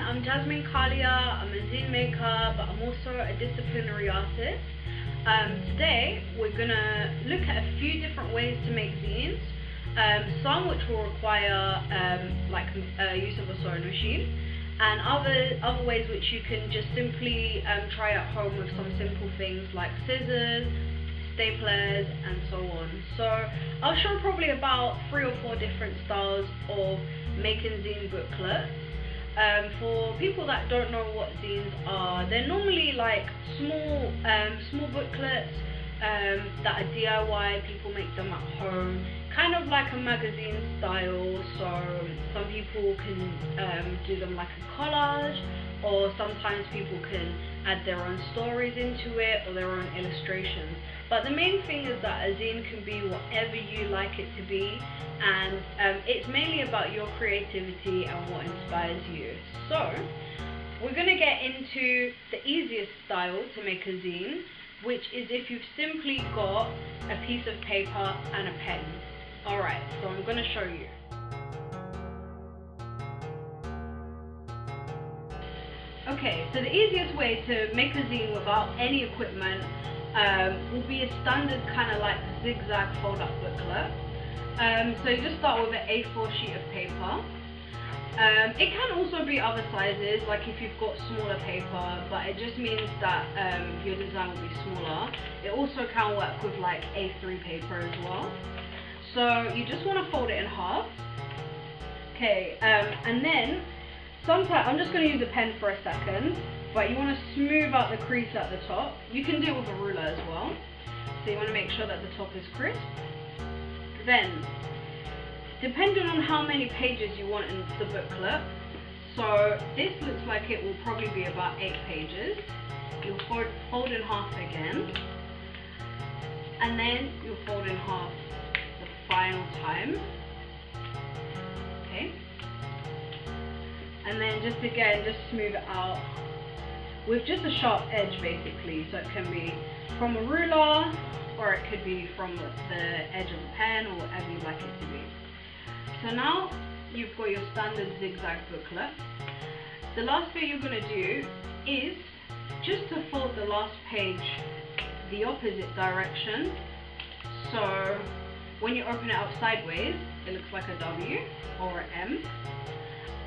I'm Jasmine Kahlia. I'm a zine maker, but I'm also a disciplinary artist. Today we're gonna look at a few different ways to make zines. Some which will require use of a sewing machine, and other ways which you can just simply try at home with some simple things like scissors, staplers, and so on. So I'll show probably about 3 or 4 different styles of making zine booklets. For people that don't know what zines are, they're normally like small booklets that are DIY. People make them at home, kind of like a magazine style. So some people can do them like a collage, or sometimes people can add their own stories into it or their own illustrations. But the main thing is that a zine can be whatever you like it to be, and it's mainly about your creativity and what inspires you. So we're going to get into the easiest style to make a zine, which is if you've simply got a piece of paper and a pen. Alright, so I'm going to show you. Okay, so the easiest way to make a zine without any equipment will be a standard kind of like zigzag fold-up booklet. So you just start with an A4 sheet of paper. It can also be other sizes, like if you've got smaller paper, but it just means that your design will be smaller. It also can work with like A3 paper as well. So you just want to fold it in half. Okay, and then sometimes, I'm just going to use a pen for a second, but you want to smooth out the crease at the top. You can do it with a ruler as well. So you want to make sure that the top is crisp. Then, depending on how many pages you want in the booklet, so this looks like it will probably be about 8 pages. You'll fold in half again, and then you'll fold in half the final time. Okay. And then just smooth it out with just a sharp edge basically. So it can be from a ruler, or it could be from the edge of a pen, or whatever you'd like it to be. So now you've got your standard zigzag booklet. The last bit you're going to do is just to fold the last page the opposite direction. So when you open it up sideways, it looks like a W or an M.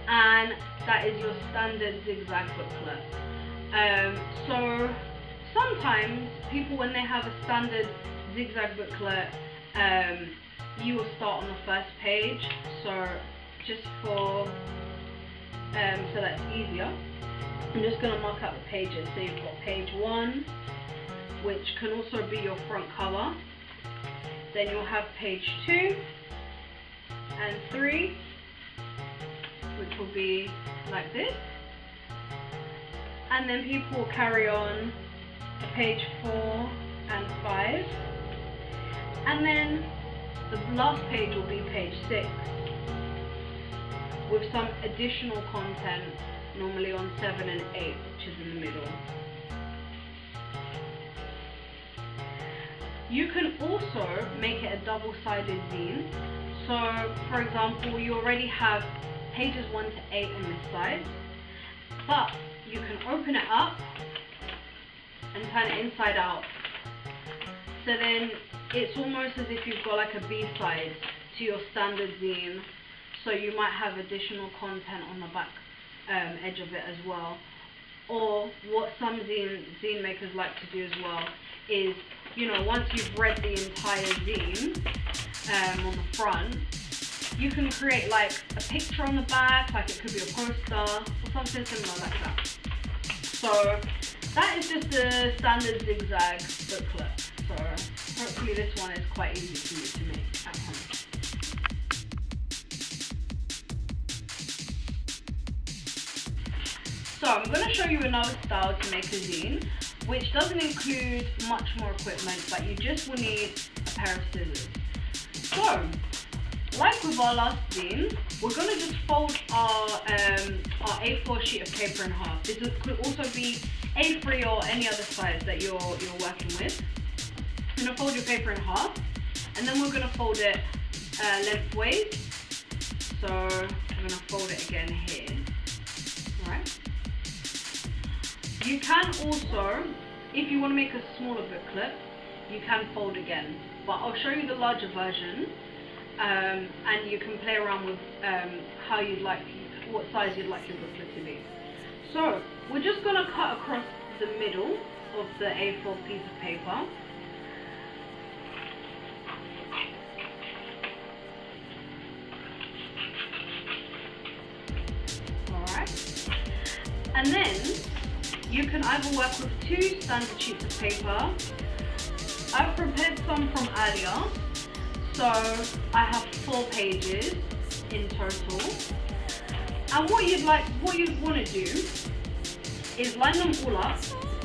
And that is your standard zigzag booklet. So sometimes people, when they have a standard zigzag booklet, you will start on the first page. So just for so that's easier, I'm just going to mark out the pages. So you've got page 1, which can also be your front cover. Then you'll have page 2 and 3, which will be like this, and then people will carry on to page 4 and 5, and then the last page will be page 6 with some additional content, normally on 7 and 8, which is in the middle. You can also make it a double-sided zine. So for example, you already have pages 1 to 8 on this side, but you can open it up and turn it inside out. So then it's almost as if you've got like a B-side to your standard zine. So you might have additional content on the back edge of it as well. Or what some zine makers like to do as well is, you know, once you've read the entire zine on the front, you can create like a picture on the back, like it could be a poster or something similar like that. So that is just a standard zigzag booklet. So hopefully this one is quite easy for you to make at home. So I'm going to show you another style to make a zine, which doesn't include much more equipment, but you just will need a pair of scissors. So, like with our last zine, we're going to just fold our A4 sheet of paper in half. This could also be A3 or any other size that you're working with. You're going to fold your paper in half, and then we're going to fold it lengthways. So I'm going to fold it again here. Alright. You can also, if you want to make a smaller booklet, you can fold again, but I'll show you the larger version, and you can play around with how you'd like, what size you'd like your booklet to be. So we're just going to cut across the middle of the A4 piece of paper. Alright, and then you can either work with 2 standard sheets of paper. I've prepared some from earlier, so I have 4 pages in total. And what you'd want to do is line them all up,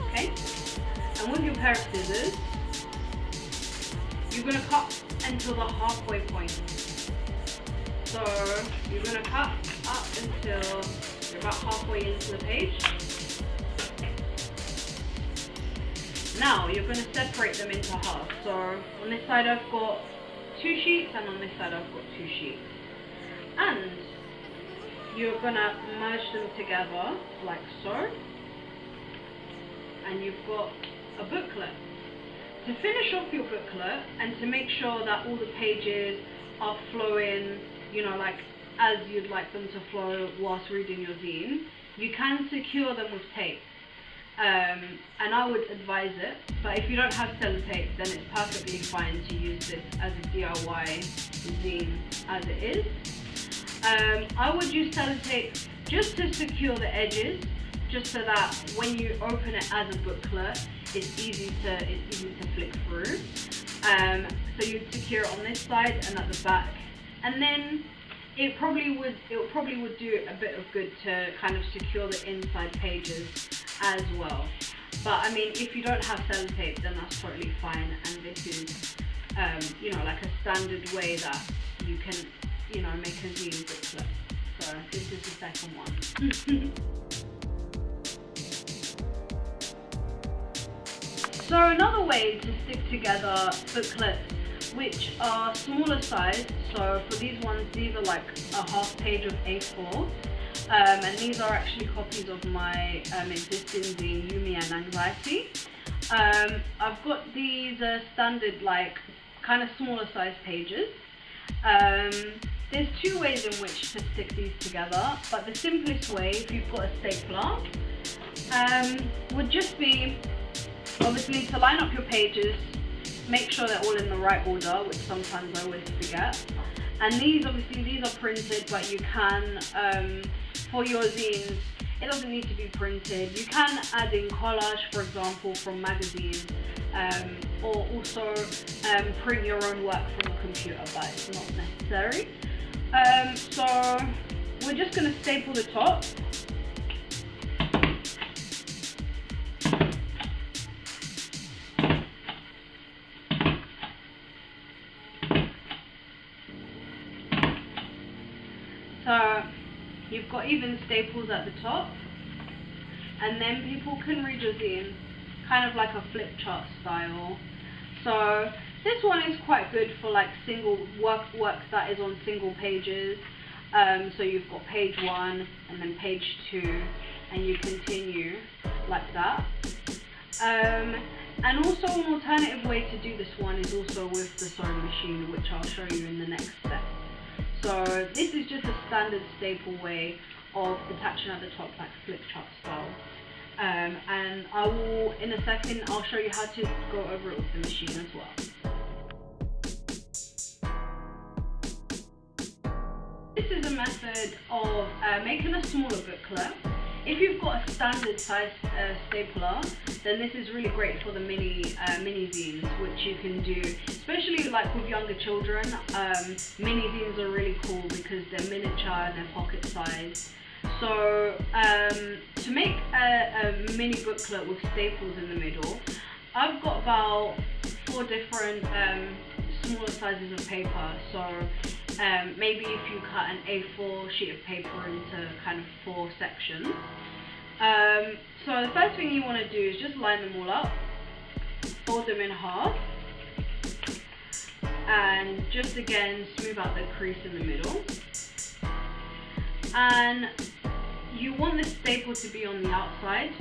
okay? And with your pair of scissors, you're going to cut until the halfway point. So you're going to cut up until you're about halfway into the page. Now you're going to separate them into half. So on this side I've got 2 sheets, and on this side I've got 2 sheets. And you're going to merge them together like so. And you've got a booklet. To finish off your booklet and to make sure that all the pages are flowing, you know, like as you'd like them to flow whilst reading your zine, you can secure them with tape. And I would advise it, but if you don't have sellotape, then it's perfectly fine to use this as a DIY zine as it is. I would use sellotape just to secure the edges, just so that when you open it as a booklet, it's easy to flick through. So you'd secure it on this side and at the back, and then it probably would do a bit of good to kind of secure the inside pages as well. But I mean, if you don't have sellotape, then that's totally fine, and this is you know, like a standard way that you can, you know, make a zine booklet. So this is the second one. So another way to stick together booklets which are smaller size, so for these ones, these are like a half page of A4, and these are actually copies of my existing zine, Yumi and Anxiety. I've got these standard, like, kind of smaller size pages. There's 2 ways in which to stick these together, but the simplest way, if you've got a stapler, would just be obviously to line up your pages, make sure they're all in the right order, which sometimes I always forget. And these are printed, but you can, for your zines, it doesn't need to be printed. You can add in collage, for example, from magazines, or also print your own work from a computer, but it's not necessary. So we're just going to staple the top. So you've got even staples at the top, and then people can read your zine kind of like a flip chart style. So this one is quite good for like single work that is on single pages. So you've got page 1 and then page 2, and you continue like that. And also an alternative way to do this one is also with the sewing machine, which I'll show you in the next step. So this is just a standard staple way of attaching at the top, like flip chart style. And I will, in a second, I'll show you how to go over it with the machine as well. This is a method of making a smaller booklet. If you've got a standard size stapler, then this is really great for the mini zines, which you can do, especially like with younger children. Mini zines are really cool because they're miniature and they're pocket size. So to make a mini booklet with staples in the middle, I've got about 4 different smaller sizes of paper. So maybe if you cut an A4 sheet of paper into kind of 4 sections. So the first thing you want to do is just line them all up, fold them in half, and just again smooth out the crease in the middle. And you want the staple to be on the outside,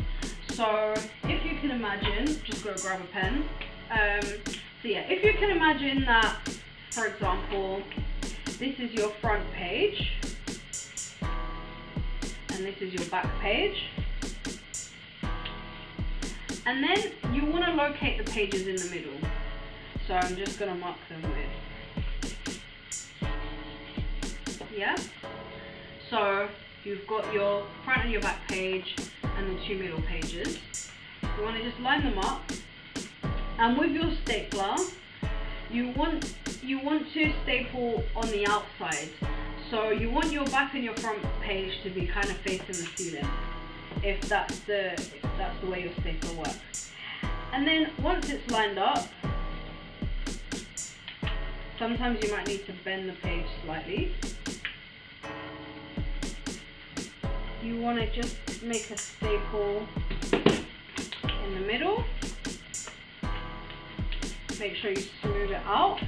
So if you can imagine, just go grab a pen. So yeah, if you can imagine that, for example, this is your front page and this is your back page, and then you want to locate the pages in the middle. So I'm just going to mark them with, yeah. So you've got your front and your back page and the two middle pages. You want to just line them up, and with your stapler, you want to staple on the outside. So you want your back and your front page to be kind of facing the ceiling, if that's the way your stapler works. And then once it's lined up, sometimes you might need to bend the page slightly. You want to just make a staple in the middle. Make sure you smooth it out.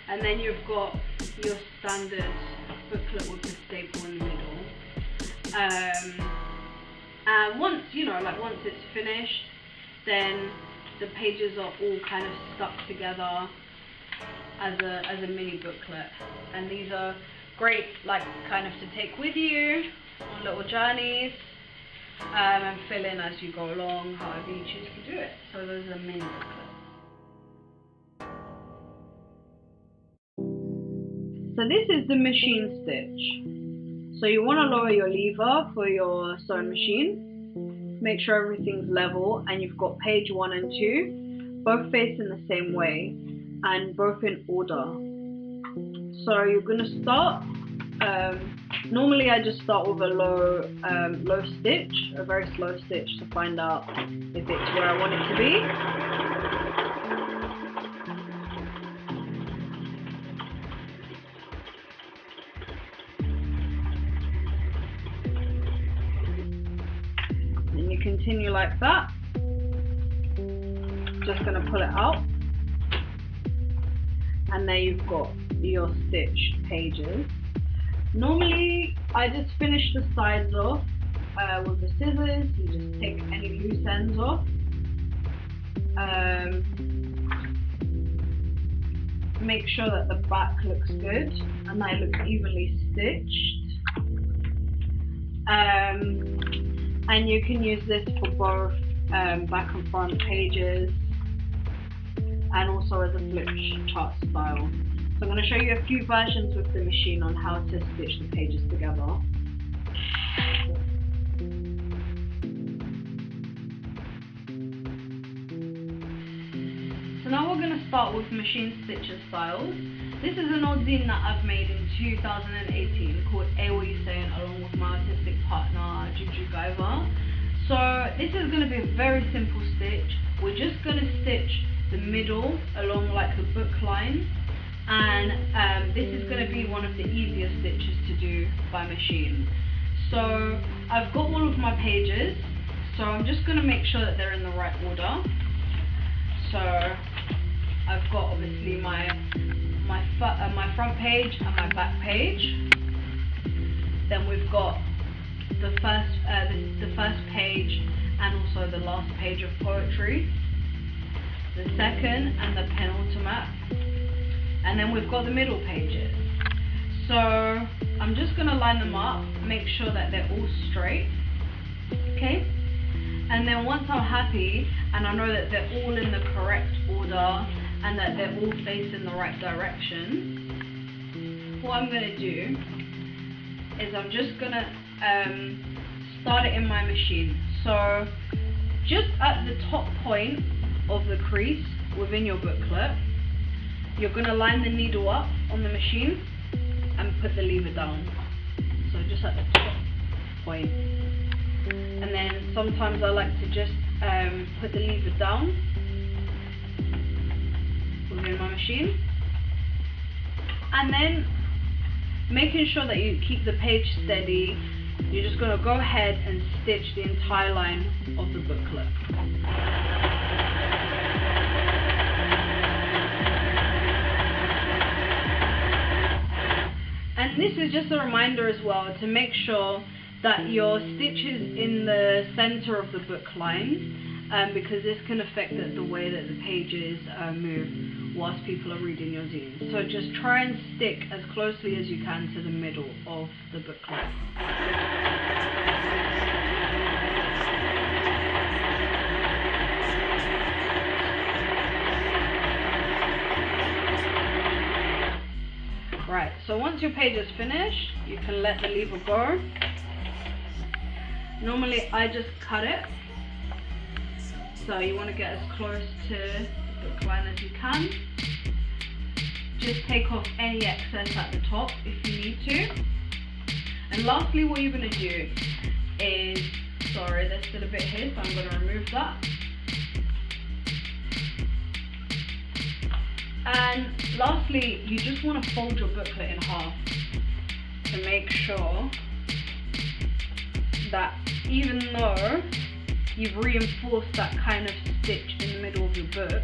And then you've got your standard booklet with the staple in the middle. And once it's finished, then the pages are all kind of stuck together as a mini booklet. And these are great, like, kind of to take with you on little journeys, and fill in as you go along, however you choose to do it. So those are mini booklets. So this is the machine stitch. So you want to lower your lever for your sewing machine. Make sure everything's level and you've got page 1 and 2, both facing the same way and both in order. So you're going to start, normally I just start with a low stitch, a very slow stitch to find out if it's where I want it to be. And you continue like that. Just going to pull it out. And there you've got your stitched pages. Normally, I just finish the sides off with the scissors. You just take any loose ends off. Make sure that the back looks good and that it looks evenly stitched. And you can use this for both back and front pages, and also as a flip chart style. So I'm going to show you a few versions with the machine on how to stitch the pages together. So now we're going to start with machine stitcher styles. This is an old zine that I've made in 2018 called AOE Saying, along with my artistic partner Juju Gaiva. So this is going to be a very simple stitch. We're just going to stitch the middle along like the book line, and this is going to be one of the easiest stitches to do by machine. So I've got all of my pages, so I'm just going to make sure that they're in the right order. So I've got obviously my front page and my back page. Then we've got the first page and also the last page of poetry, the second and the penultimate, and then we've got the middle pages. So I'm just going to line them up, make sure that they're all straight, okay? And then once I'm happy and I know that they're all in the correct order and that they're all facing the right direction, what I'm going to do is I'm just going to start it in my machine. So just at the top point of the crease within your booklet, you're going to line the needle up on the machine and put the lever down. So just at the top point. And then sometimes I like to just put the lever down within my machine. And then making sure that you keep the page steady, you're just going to go ahead and stitch the entire line of the booklet. And this is just a reminder as well to make sure that your stitch is in the center of the book line, because this can affect the way that the pages move whilst people are reading your zine. So just try and stick as closely as you can to the middle of the booklet. Right, so once your page is finished, you can let the lever go. Normally I just cut it, so you want to get as close to the book line as you can. Just take off any excess at the top if you need to. And lastly, what you're going to do is, sorry, there's still a bit here, so I'm going to remove that. And lastly, you just want to fold your booklet in half to make sure that even though you've reinforced that kind of stitch in the middle of your book,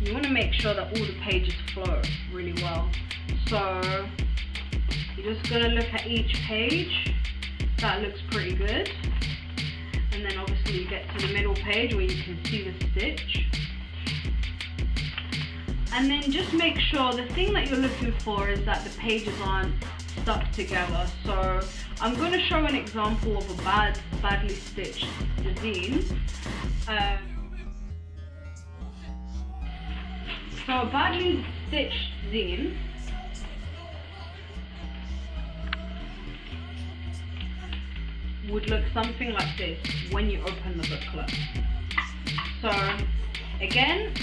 you want to make sure that all the pages flow really well. So you're just going to look at each page. That looks pretty good. And then obviously you get to the middle page where you can see the stitch. And then just make sure, the thing that you're looking for is that the pages aren't stuck together. So I'm going to show an example of a badly stitched zine. So a badly stitched zine would look something like this when you open the booklet. So again,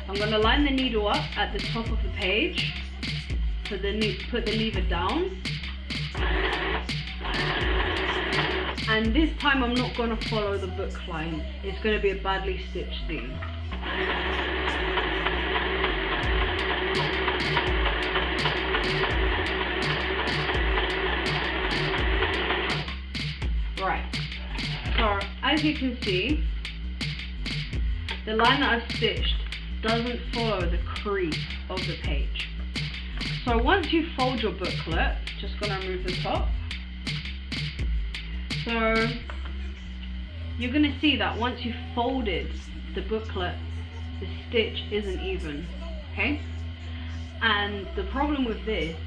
I'm going to line the needle up at the top of the page, put the lever down, and this time I'm not going to follow the book line. It's going to be a badly stitched zine. Right, so as you can see, the line that I've stitched doesn't follow the crease of the page. So once you fold your booklet, just going to remove the top. So you're going to see that once you've folded the booklet, the stitch isn't even, okay? And the problem with this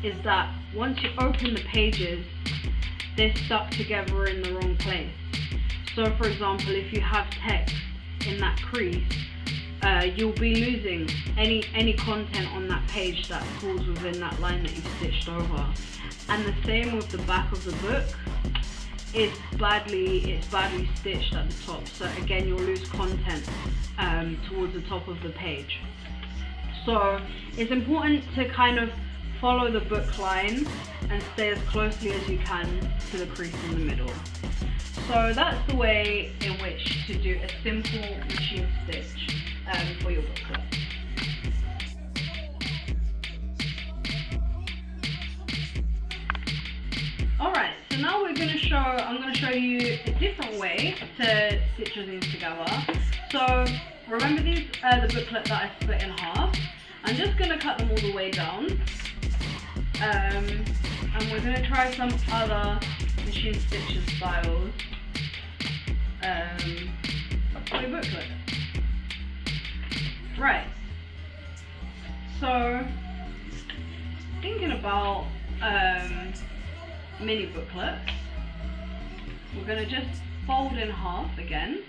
is that once you open the pages, they're stuck together in the wrong place. So for example, if you have text in that crease, you'll be losing any content on that page that falls within that line that you've stitched over. And the same with the back of the book. It's badly stitched at the top, so again you'll lose content towards the top of the page. So it's important to kind of follow the book line and stay as closely as you can to the crease in the middle. So that's the way in which to do a simple machine stitch for your booklet. Alright, so now I'm going to show you a different way to stitch your zines together. So remember these the booklet that I split in half. I'm just going to cut them all the way down. And we're going to try some other machine stitching styles for your booklet. Right, so thinking about mini booklets, we're going to just fold in half again,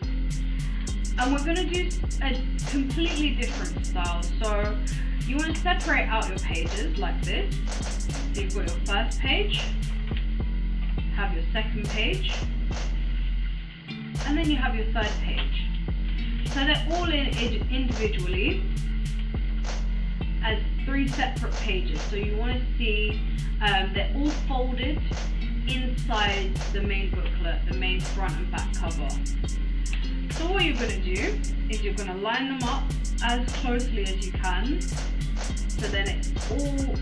and we're going to do a completely different style. So you want to separate out your pages like this. So you've got your first page, have your second page, and then you have your third page. So they're all in individually as 3 separate pages. So you want to see they're all folded inside the main booklet, the main front and back cover. So what you're going to do is you're going to line them up as closely as you can, so then it's all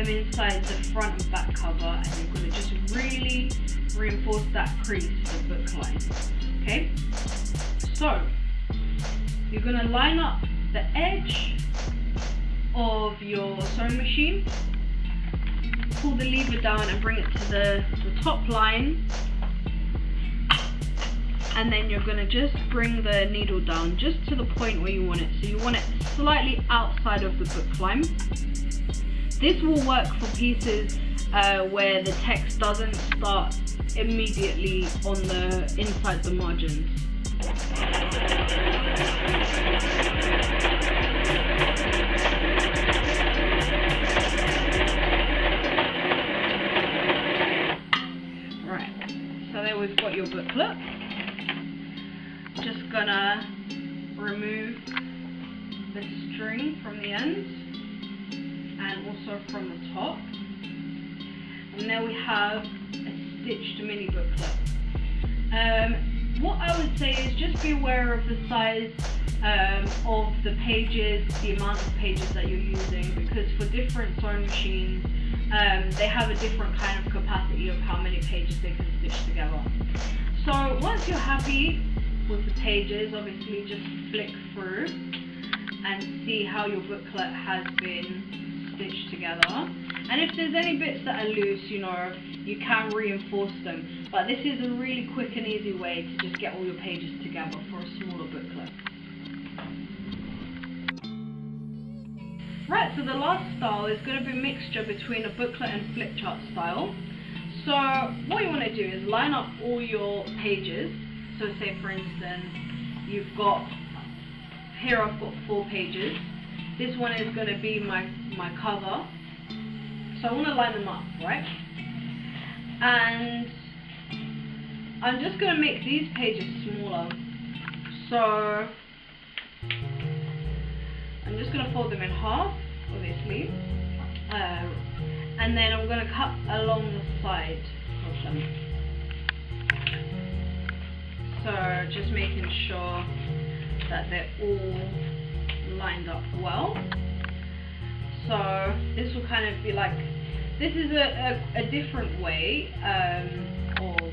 inside the front and back cover, and you're going to just really reinforce that crease of the book line. Okay, so you're going to line up the edge of your sewing machine, pull the lever down and bring it to the top line, and then you're going to just bring the needle down just to the point where you want it. So you want it slightly outside of the book line. This will work for pieces where the text doesn't start immediately on the inside the margins. Right, so there we've got your booklet. Just gonna remove the string from the end and also from the top, and there we have a stitched mini booklet. What I would say is just be aware of the size of the pages, the amount of pages that you're using, because for different sewing machines they have a different kind of capacity of how many pages they can stitch together. So once you're happy with the pages, obviously just flick through and see how your booklet has been stitched together. And if there's any bits that are loose, you know, you can reinforce them. But this is a really quick and easy way to just get all your pages together for a smaller booklet. Right, so the last style is going to be a mixture between a booklet and flip chart style. So what you want to do is line up all your pages. So say for instance, you've got, here I've got 4 pages. This one is going to be my cover. So I want to line them up, right? And I'm just going to make these pages smaller. So I'm just going to fold them in half, obviously. And then I'm going to cut along the side of them. So just making sure that they're all lined up well. So this will kind of be like, this is a different way of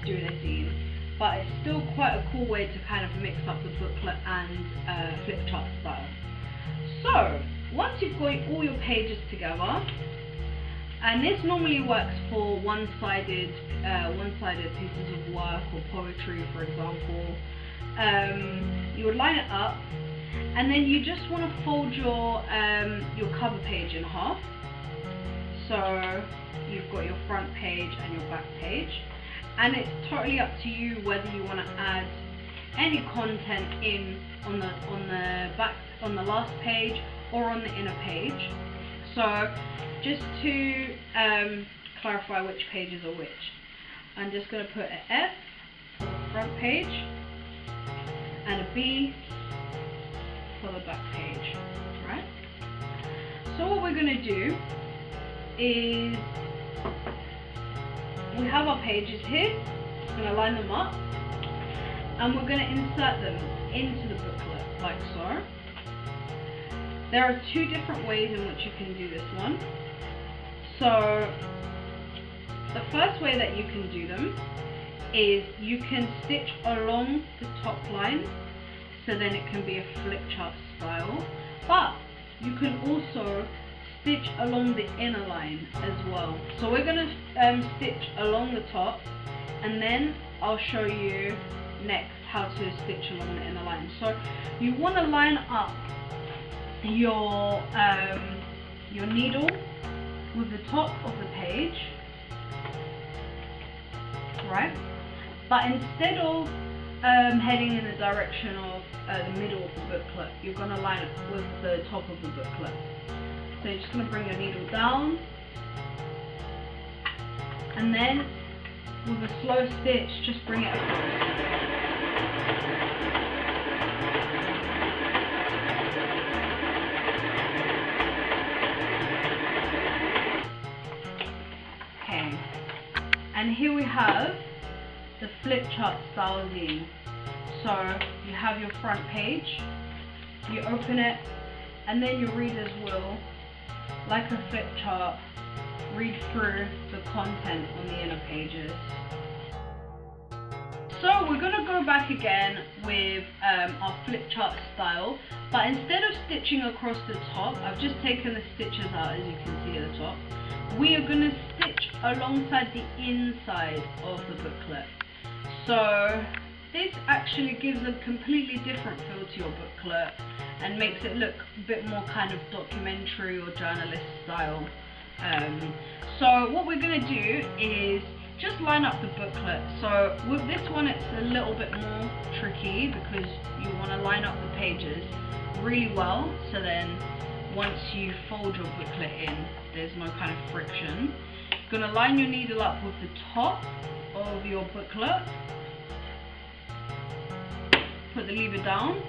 doing a zine, but it's still quite a cool way to kind of mix up the booklet and flip chart style. So once you've got all your pages together, and this normally works for one-sided pieces of work or poetry, for example, you would line it up, and then you just want to fold your cover page in half. So you've got your front page and your back page, and it's totally up to you whether you want to add any content in on the last page or on the inner page. So just to clarify which pages are which, I'm just going to put an F for the front page and a B for the back page, right? So what we're going to do is, we have our pages here, we're going to line them up, and we're going to insert them into the booklet, like so. There are 2 different ways in which you can do this one. So the first way that you can do them is you can stitch along the top line, so then it can be a flip chart style, but you can also stitch along the inner line as well. So we're going to stitch along the top, and then I'll show you next how to stitch along the inner line. So you want to line up your needle with the top of the page, right? But instead of heading in the direction of the middle of the booklet, you're going to line up with the top of the booklet. So you're just going to bring your needle down, and then with a slow stitch, just bring it across. Okay, and here we have the flip chart style zine. So you have your front page, you open it, and then your readers will, like a flip chart, read through the content on the inner pages. So we're gonna go back again with our flip chart style, but instead of stitching across the top, I've just taken the stitches out, as you can see at the top. We are gonna stitch alongside the inside of the booklet. So this actually gives a completely different feel to your booklet and makes it look a bit more kind of documentary or journalist style. So what we're going to do is just line up the booklet. So with this one it's a little bit more tricky because you want to line up the pages really well, so then once you fold your booklet in there's no kind of friction. You're going to line your needle up with the top of your booklet, put the lever down,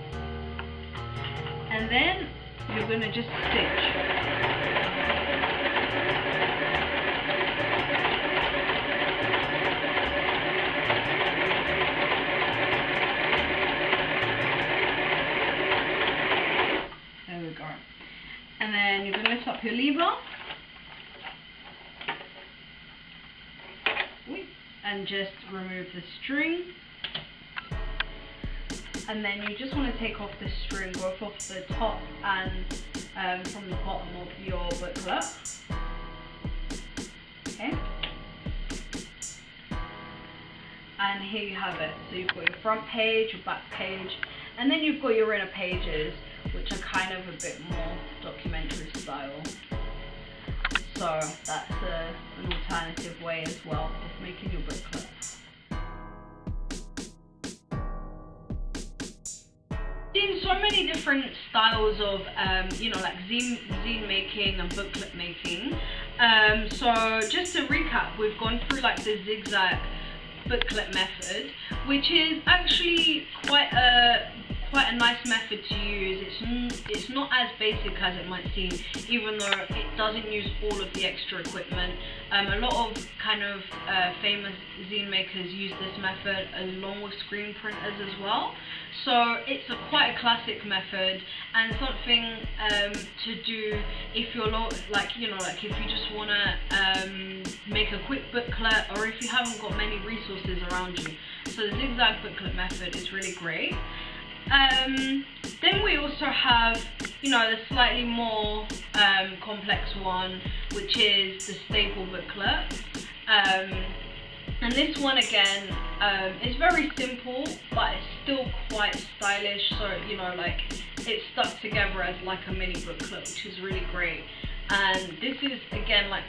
and then you're going to just stitch. There we go. And then you're going to lift up your lever and just remove the string. And then you just want to take off the string, both off the top and from the bottom of your booklet. Okay. And here you have it. So you've got your front page, your back page, and then you've got your inner pages, which are kind of a bit more documentary style. So that's an alternative way as well of making your booklet. Seen so many different styles of you know, like zine making and booklet making. So just to recap, we've gone through like the zigzag booklet method, which is actually quite a nice method to use. It's not as basic as it might seem, even though it doesn't use all of the extra equipment. A lot of kind of famous zine makers use this method along with screen printers as well. So it's quite a classic method and something to do if you're like, you know, like if you just want to make a quick booklet, or if you haven't got many resources around you. So the zigzag booklet method is really great. Then we also have, you know, the slightly more complex one, which is the staple booklet. And this one again is very simple, but it's still quite stylish. So, you know, like it's stuck together as like a mini booklet, which is really great. And this is again like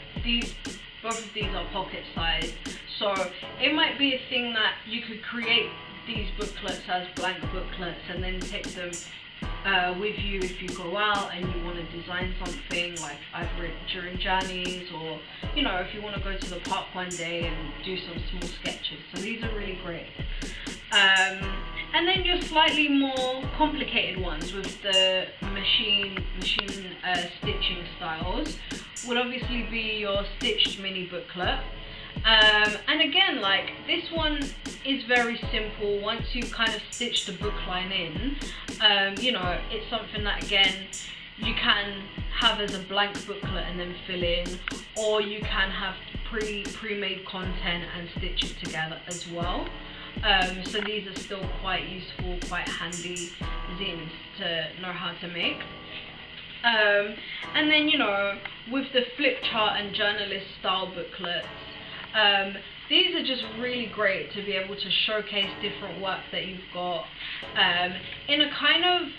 both of these are pocket size. So it might be a thing that you could create these booklets as blank booklets and then take them with you if you go out and you want to design something, like either during journeys, or you know, if you want to go to the park one day and do some small sketches. So these are really great. And then your slightly more complicated ones with the machine stitching styles would obviously be your stitched mini booklet. And again, like this one is very simple. Once you kind of stitch the bookline in, you know, it's something that again you can have as a blank booklet and then fill in, or you can have pre-made content and stitch it together as well. So these are still quite useful, quite handy zines to know how to make. And then, you know, with the flip chart and journalist style booklets, these are just really great to be able to showcase different work that you've got in a kind of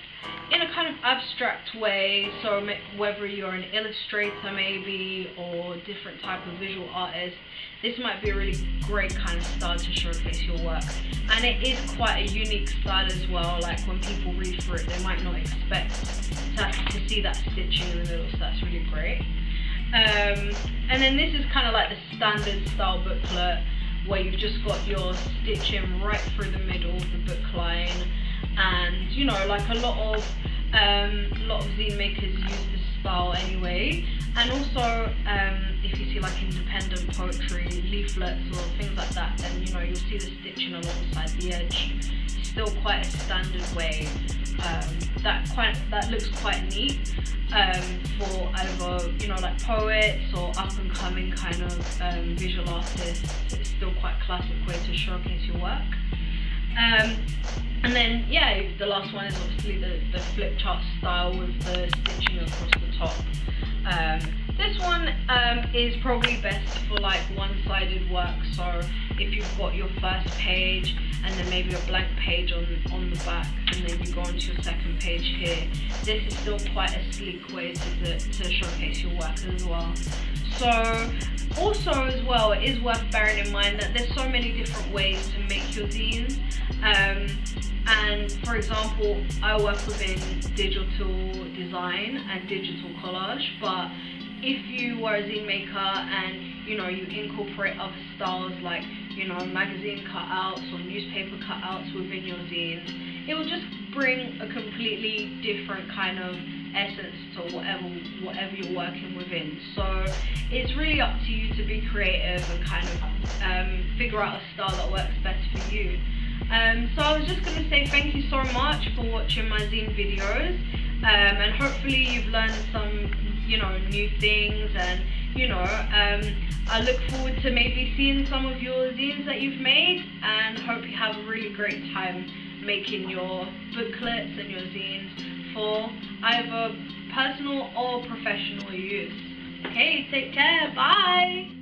abstract way. So whether you're an illustrator maybe, or different type of visual artist, this might be a really great kind of style to showcase your work. And it is quite a unique style as well. Like when people read through it, they might not expect to see that stitching in the middle, so that's really great. And then this is kind of like the standard style booklet, where you've just got your stitching right through the middle of the bookline. And you know, like a lot of zine makers use this style anyway. And also if you see like independent poetry leaflets or things like that, then you know, you'll see the stitching alongside the edge. It's still quite a standard way that looks quite neat for either, you know, like poets or up and coming kind of visual artists. It's still quite a classic way to showcase your work. And then yeah, the last one is obviously the flip chart style with the stitching across the top. This one is probably best for like one-sided work, so if you've got your first page and then maybe a blank page on the back, and then you go onto your second page here, this is still quite a sleek way to showcase your work as well. So also as well, it is worth bearing in mind that there's so many different ways to make your zines. And for example, I work within digital design and digital collage, but if you were a zine maker and you incorporate other styles like magazine cutouts or newspaper cutouts within your zines, it will just bring a completely different kind of essence to whatever you're working within. So it's really up to you to be creative and kind of figure out a style that works best for you. So I was just going to say thank you so much for watching my zine videos, and hopefully you've learned some new things, and I look forward to maybe seeing some of your zines that you've made, and hope you have a really great time making your booklets and your zines for either personal or professional use. Okay, take care, bye!